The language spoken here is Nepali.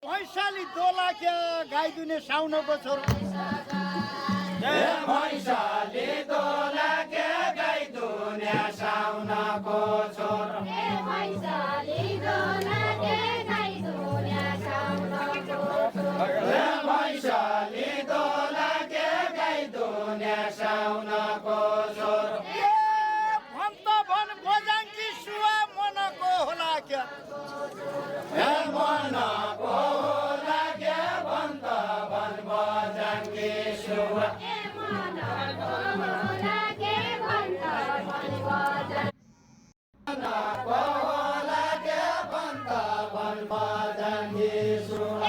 भैँसाली दोला क्या गाई दुने साउनको छोर भैँसाली दोला के गाई दुने साउनको छोर भैँसाली दोला के गाई दुने साउनको छोर भैँसाली दोला के गाई दुने साउनको छोर भन्छ भन बजाङ्की सुवा मनको होला क्या मनको होला के भन्छ भन बजाङ्की सुवा मनको होला के भन्छ भन होला के भन्छ भन बजाङ्की सुवा